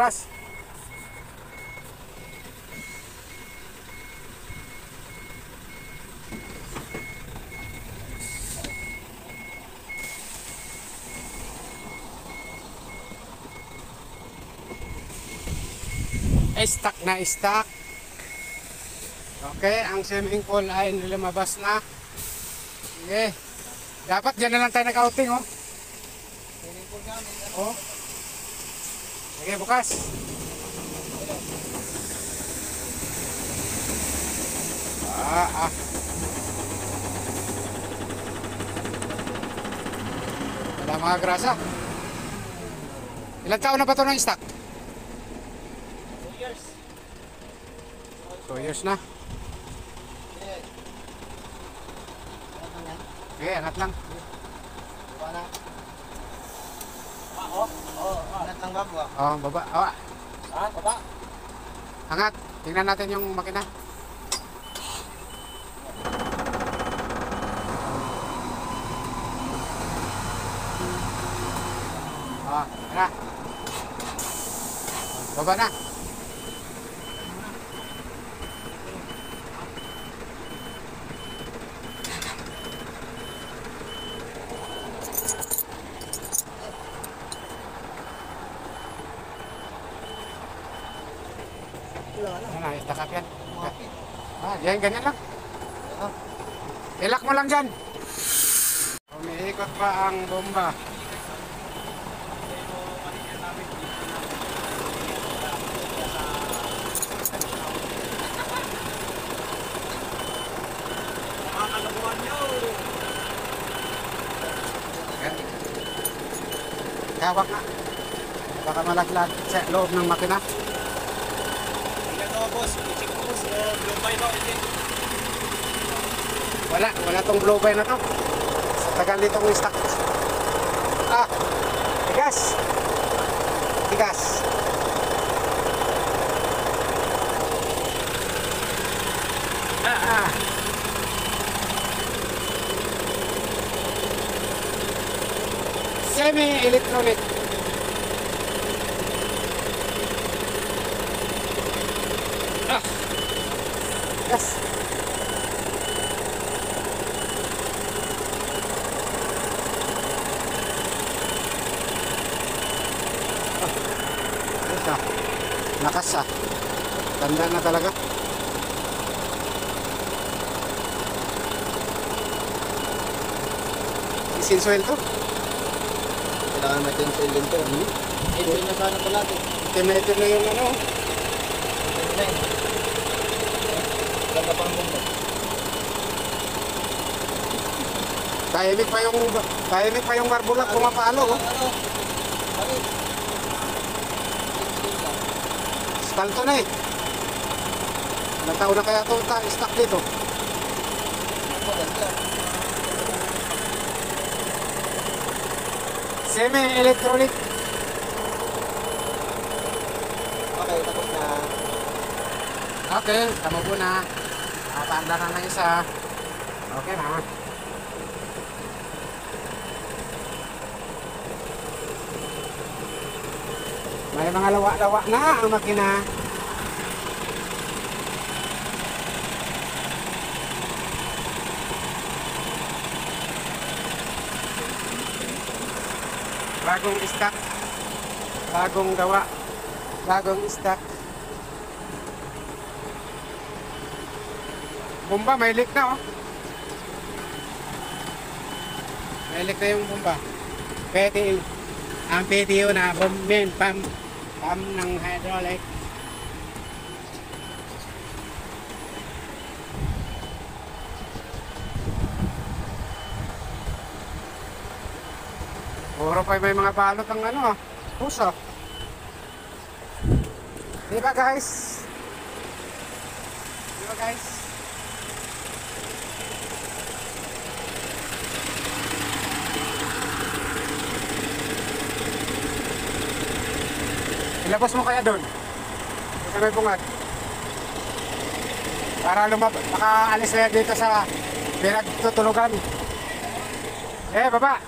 oras. Stock na stock. Okay, ang swimming pool ay lumabas na. Okay. Dapat dyan na lang tayo nag-outing, oh. Swimming pool namin. Oh. Sige, bukas. Wala mga grasa. Ilang taon na ba ito ng stock? 2 years. 2 years na. Okay, angat lang. Baba na. Oo. Angat lang ba? Oh, baba. Oh, Baba. angat. Tingnan natin yung makina. Oh, na. Baba na. Ano, istakap yan. Yan, ganyan lang. Ilak mo lang dyan. Umiikot pa ang bomba. Hawak na. Baka malaglag sa loob ng makina. Boss, i-check mo boss. Blue by ba? Wala tong blow by na to. Sa tagal nitong stock. Tigas. Tigas. Semi-electronic. Yes. Lakas ah. Tanda na talaga. Isinsuel to. Kailangan may tensile din to. Ito yung nasana pa natin. Itim na yung ano. Ganda pang bomba. Tahimik pa yung barbulak pumapalo. Oh. Bakit? Stalto na eh. Ilang taon na kaya ito stock dito? Maganda. Semi-electronic. Okay, tapos na. Okay, tama po na. Paanda na ng isa. Okay na. May mga lawa-lawa na ang makina. Bagong stock. Bagong gawa. Bagong stock. Bomba, may leak na oh. May leak na yung bomba. PTU. Ang PTU na bombin, pump ng hydraulic. Puro pa may mga balot ang ano ah. Puso. Diba guys? Diba guys? Ilabas mo kaya doon. Sa may bungat. Para makaalis na dito sa pinagtutulugan. Baba.